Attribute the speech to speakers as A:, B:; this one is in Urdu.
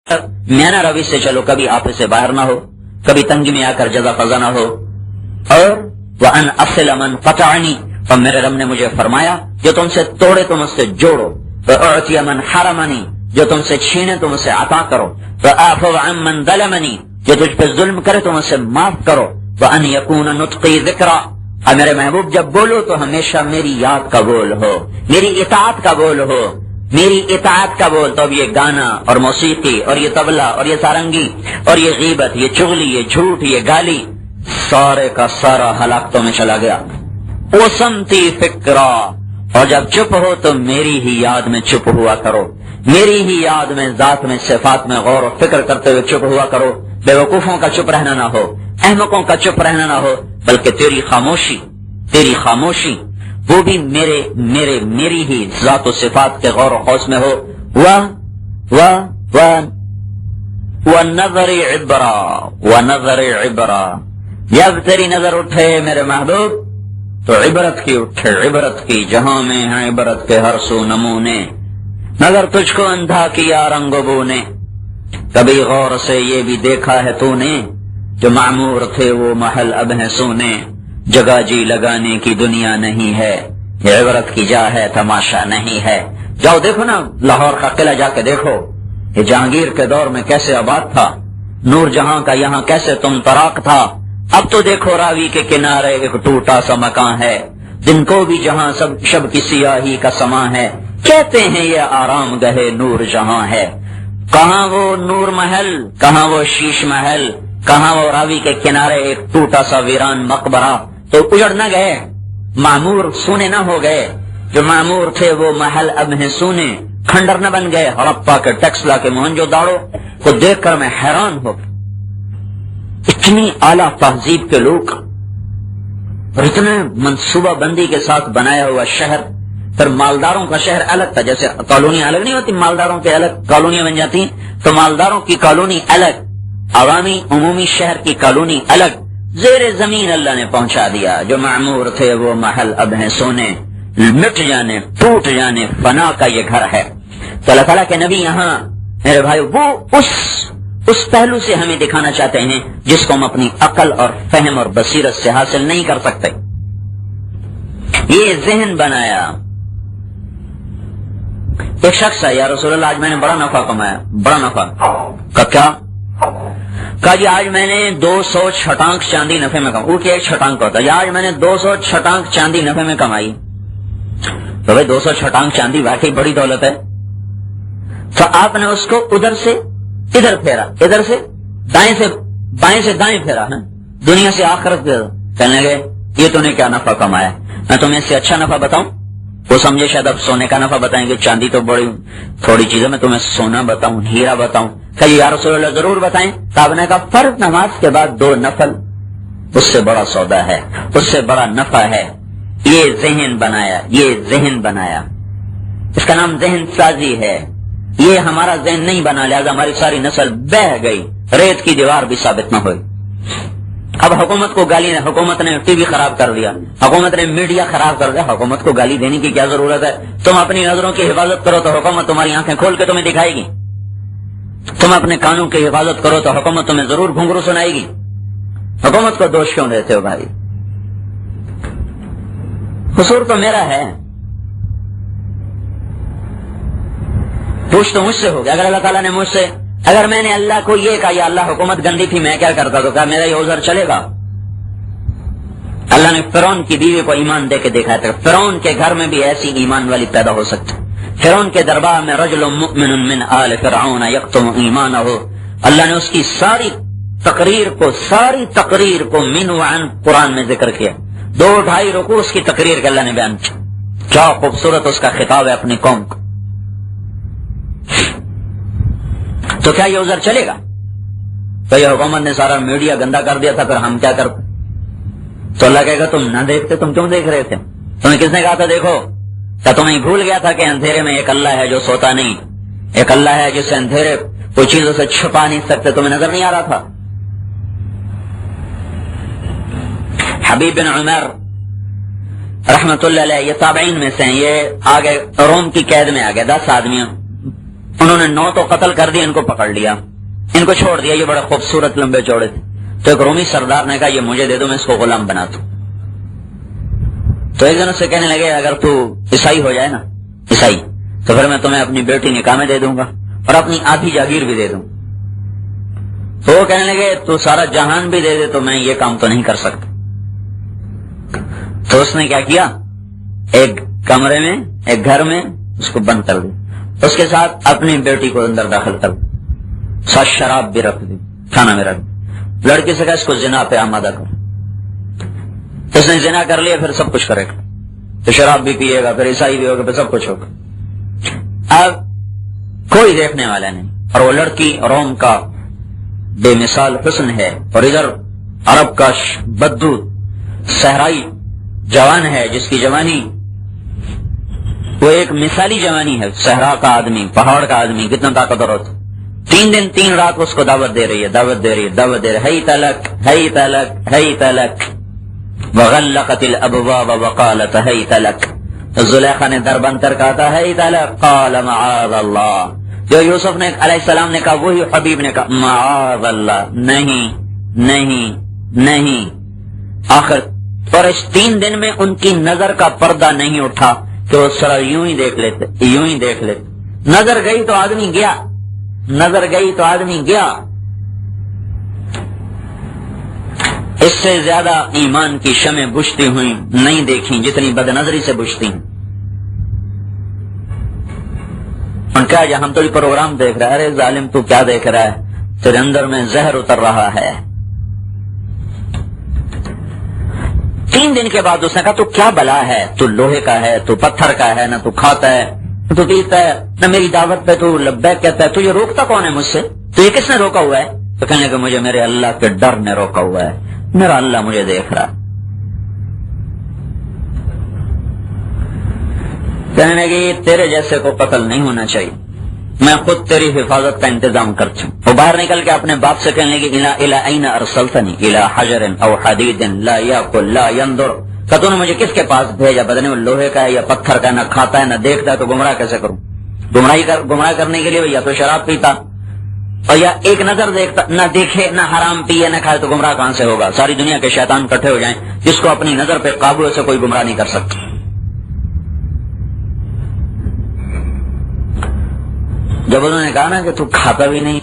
A: میانہ روی سے چلو، کبھی آپس سے باہر نہ ہو، کبھی تنگی میں آ کر جزا فضا نہ ہو. اور وَأَنْ أَصِلَ مَنْ قَطَعَنِي، اور میرے رب نے مجھے فرمایا جو تم سے توڑے تم اس سے جوڑو. وَأُعْتِيَ مَنْ حَرَمَنِي، جو تم سے چھینے تم اسے عطا کرو. وَأَعْفُوَ عَمَّنْ ظَلَمَنِي، جو تجھ پہ ظلم کرے تم اسے معاف کرو. وَأَنْ يَكُونَ نُطْقِي ذِكْرًا، اور میرے محبوب جب بولو تو ہمیشہ میری یاد کا بول ہو، میری اطاعت کا بول ہو، میری اطاعت کا بول. تو اب یہ گانا اور موسیقی اور یہ طبلہ اور یہ سارنگی اور یہ غیبت، یہ چغلی، یہ جھوٹ، یہ گالی، سارے کا سارا ہلاکتوں میں چلا گیا. وَسَمْتِي فِكْرًا، اور جب چپ ہو تو میری ہی یاد میں چپ ہوا کرو، میری ہی یاد میں، ذات میں، صفات میں غور و فکر کرتے ہوئے چپ ہوا کرو. بے وقوفوں کا چپ رہنا نہ ہو، احمقوں کا چپ رہنا نہ ہو، بلکہ تیری خاموشی وہ بھی میری ہی ذات و صفات کے غور و خوض میں ہو. وَنَظَرِ عِبْرًا، جب تیری نظر اٹھے میرے محبوب تو عبرت کی اٹھے، عبرت کی، جہاں میں ہیں عبرت کے ہر سو نمونے. مگر تجھ کو اندھا کیا رنگ و بو نے، کبھی غور سے یہ بھی دیکھا ہے تو نے، جو معمور تھے وہ محل اب ہیں سونے. جگہ جی لگانے کی دنیا نہیں ہے، یہ عبرت کی جا ہے تماشا نہیں ہے. جاؤ دیکھو نا لاہور کا قلعہ، جا کے دیکھو یہ جہانگیر کے دور میں کیسے آباد تھا، نور جہاں کا یہاں کیسے تم طراق تھا. اب تو دیکھو راوی کے کنارے ایک ٹوٹا سا مکان ہے، دن کو بھی جہاں سب شب کی سیاہی کا سما ہے. کہتے ہیں یہ آرام گہے نور جہاں ہے، کہاں وہ نور محل، کہاں وہ شیش محل، کہاں وہ راوی کے کنارے ایک ٹوٹا سا ویران مقبرہ. تو اجڑ نہ گئے، معمور سونے نہ ہو گئے، جو معمور تھے وہ محل اب ہیں سونے، کھنڈر نہ بن گئے. ہڑپا کے ٹیکسلا کے موہنجو داڑو کو دیکھ کر میں حیران ہو، اتنی اعلیٰ تہذیب کے لوگ اور اتنے منصوبہ بندی کے ساتھ بنایا ہوا شہر. پھر مالداروں کا شہر الگ تھا، جیسے کالونیاں الگ نہیں ہوتی، مالداروں کے الگ کالونیاں بن جاتی ہیں، تو مالداروں کی کالونی الگ، عوامی عمومی شہر کی کالونی الگ. زیر زمین اللہ نے پہنچا دیا، جو معمور تھے وہ محل اب ہیں سونے، مٹ جانے، ٹوٹ جانے، فنا کا یہ گھر ہے. تو اللہ تعالیٰ کے نبی یہاں میرے بھائی وہ اس پہلو سے ہمیں دکھانا چاہتے ہیں جس کو ہم اپنی عقل اور فہم اور بصیرت سے حاصل نہیں کر سکتے. یہ ذہن بنایا. ایک شخص ہے، یا رسول اللہ آج میں نے بڑا نفع کمایا، بڑا نفع. کیا کہا جی آج میں نے 200 چھٹانک چاندی نفے میں کمائی. وہ کیا ایک چھٹانک ہوتا ہے، یا آج میں نے 200 چھٹانک چاندی نفے میں کمائی. تو بھائی 200 چھٹانک چاندی واقعی بڑی دولت ہے. تو آپ نے اس کو ادھر سے ادھر پھیرا، ادھر سے دائیں سے بائیں سے دائیں پھیرا، دنیا سے آخرت پھیرا. کہنے لگے یہ تو نے کیا نفع کمایا، میں تمہیں اس سے اچھا نفع بتاؤں. وہ سمجھے شاید اب سونے کا نفع بتائیں گے، چاندی تو بڑی تھوڑی چیز ہے، میں تمہیں سونا بتاؤں، ہیرا بتاؤں. کہ یا رسول اللہ ضرور بتائیں. تو آپ نے کہا فرض نماز کے بعد 2 نفل، اس سے بڑا سودا ہے، اس سے بڑا نفع ہے. یہ ذہن بنایا، یہ ذہن بنایا، اس کا نام ذہن سازی ہے. یہ ہمارا ذہن نہیں بنا، لہذا ہماری ساری نسل بہ گئی، ریت کی دیوار بھی ثابت نہ ہوئی. اب حکومت کو گالی، حکومت نے ٹی وی خراب کر دیا، حکومت نے میڈیا خراب کر دیا. حکومت کو گالی دینے کی کیا ضرورت ہے؟ تم اپنی نظروں کی حفاظت کرو تو حکومت تمہاری آنکھیں کھول کے تمہیں دکھائے گی. تم اپنے کانوں کی حفاظت کرو تو حکومت تمہیں ضرور گھنگرو سنائے گی. حکومت کو دوش کیوں دیتے ہو بھائی؟ قصور تو میرا ہے، پوچھ تو مجھ سے ہو گیا. اگر اللہ تعالیٰ نے مجھ سے، اگر میں نے اللہ کو یہ کہا یا اللہ حکومت گندی تھی میں کیا کرتا، تو کہا میرا یہ عذر چلے گا. اللہ نے فرعون کی بیوی کو ایمان دے کے دیکھا تھا، فرعون کے گھر میں بھی ایسی ایمان والی پیدا ہو سکتی. فرعون کے دربار میں رجل مؤمن من آل فرعون یکتم ایمانہ، اللہ نے اس کی ساری تقریر کو من وعن قرآن میں ذکر کیا. 2-2.5 رکوع اس کی تقریر کے اللہ نے بیان کیا. کیا خوبصورت اس کا خطاب ہے اپنی قوم کو. تو کیا یہ عذر چلے گا؟ تو یہ حکومت نے سارا میڈیا گندا کر دیا تھا، پھر ہم کیا کرتے؟ تو اللہ کہے گا تم نہ دیکھتے، تم کیوں دیکھ رہے تھے؟ تمہیں کس نے کہا تھا دیکھو؟ کیا تمہیں بھول گیا تھا کہ اندھیرے میں ایک اللہ ہے جو سوتا نہیں، ایک اللہ ہے جسے اندھیرے کوئی چیزوں سے چھپا نہیں سکتے؟ تمہیں نظر نہیں آ رہا تھا؟ حبیب بن عمر رحمت اللہ علیہ یہ تابعین میں سے ہیں، یہ آگے روم کی قید میں آ گئے، 10 آدمیوں انہوں نے 9 تو قتل کر دیا، ان کو پکڑ لیا، ان کو چھوڑ دیا، یہ بڑے خوبصورت لمبے چوڑے تھے، تو ایک رومی سردار نے کہا یہ مجھے دے دو، میں اس کو غلام بنا دوں۔ تو ایک دن اس سے کہنے لگے اگر تو عیسائی ہو جائے نا، عیسائی، تو پھر میں تمہیں اپنی بیٹی نکاح میں دے دوں گا اور اپنی آدھی جاگیر بھی دے دوں۔ تو وہ کہنے لگے تو سارا جہان بھی دے دے تو میں یہ کام تو نہیں کر سکتا۔ تو اس نے کیا کیا، ایک کمرے میں، ایک گھر میں اس کو بند کر دیا، اس کے ساتھ اپنی بیٹی کو اندر داخل کر دیا، ساتھ شراب بھی رکھ دی، کھانا میں رکھ دی، لڑکی سے کہا اس کو زنا پہ آمادہ کر۔ اس نے زنا کر لیا، پھر سب کچھ کرے گا، تو شراب بھی پیے گا، پھر عیسائی بھی ہوگا، پھر سب کچھ ہوگا۔ اب کوئی دیکھنے والا نہیں، اور وہ لڑکی روم کا بے مثال حسن ہے، اور ادھر عرب کا بدو صحرائی جوان ہے جس کی جوانی وہ ایک مثالی جوانی ہے، صحرا کا آدمی، پہاڑ کا آدمی کتنا طاقتور ہوتا۔ 3 دن 3 رات اس کو دعوت دے رہی ہے، دعوت دے رہی ہے، دعوت دے رہی ہے، ہی تلک ہی تلک ہی تلک، وغلقت الابواب وقالت ہی تلک۔ زلیخا نے در بند کر کہا تھا ہی تلک، قال معاذ اللہ، جو یوسف نے علیہ السلام نے کہا وہی حبیب نے کہا معاذ اللہ، نہیں نہیں نہیں۔ آخر اور اس 3 دن میں ان کی نظر کا پردہ نہیں اٹھا کہ وہ سر یوں ہی دیکھ لیتے، یوں ہی دیکھ لیتے، نظر گئی تو آدمی گیا، نظر گئی تو آدمی گیا۔ اس سے زیادہ ایمان کی شمع بجھتی ہوئی نہیں دیکھیں جتنی بد نظری سے بجھتی ہیں۔ ان کا ہم تو یہ پروگرام دیکھ رہا ہے، ارے ظالم تو کیا دیکھ رہا ہے، تیرے اندر میں زہر اتر رہا ہے۔ 3 دن کے بعد اس نے کہا تو کیا بلا ہے، تو لوہے کا ہے، تو پتھر کا ہے، نہ تو کھاتا ہے تو پیتا ہے، نہ میری دعوت پہ تو لبیک کہتا ہے، تو یہ روکتا کون ہے مجھ سے، تو یہ کس نے روکا ہوا ہے؟ تو کہنے کہ مجھے میرے اللہ کے ڈر نے روکا ہوا ہے، میرا اللہ مجھے دیکھ رہا۔ کہنے کہ تیرے جیسے کو قتل نہیں ہونا چاہیے، میں خود تیری حفاظت کا انتظام کرتا ہوں۔ وہ باہر نکل کے اپنے باپ سے کہنے لگی الی این ارسلتنی الی حجر او حدید لا یاکل لا ینظر، کہ تو نے مجھے کس کے پاس بھیجا، بدنے میں لوہے کا ہے یا پتھر کا، نہ کھاتا ہے نہ دیکھتا ہے، تو گمراہ کیسے کروں؟ گمراہ کرنے کے لیے یا تو شراب پیتا اور یا ایک نظر دیکھتا، نہ دیکھے نہ حرام پیے نہ کھائے، تو گمراہ کہاں سے ہوگا؟ ساری دنیا کے شیطان کٹھے ہو جائیں، جس کو اپنی نظر پہ قابو سے کوئی گمراہ نہیں کر سکتا۔ جب انہوں نے کہا نا کہ تو کھاتا بھی نہیں